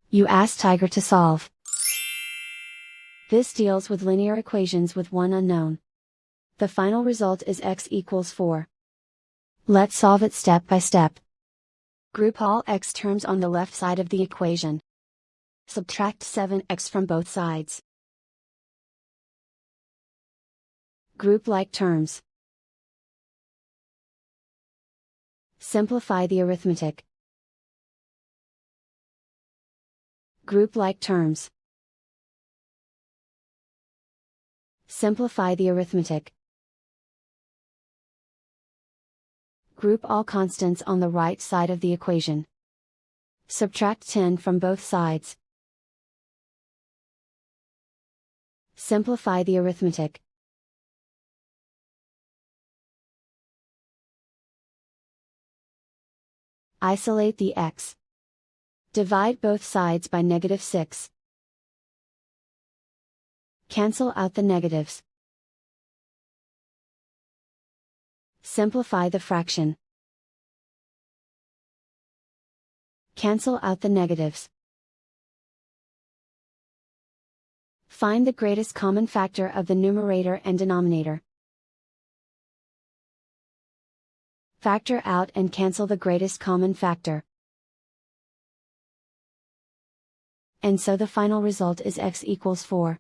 You ask Tiger to solve. This deals with linear equations with one unknown. The final result is x equals 4. Let's solve it step by step. Group all x terms on the left side of the equation. Subtract 7x from both sides. Group like terms. Simplify the arithmetic. Group like terms. Simplify the arithmetic. Group all constants on the right side of the equation. Subtract 10 from both sides. Simplify the arithmetic. Isolate the x. Divide both sides by -6. Cancel out the negatives. Simplify the fraction. Cancel out the negatives. Find the greatest common factor of the numerator and denominator. Factor out and cancel the greatest common factor. And so the final result is x equals 4.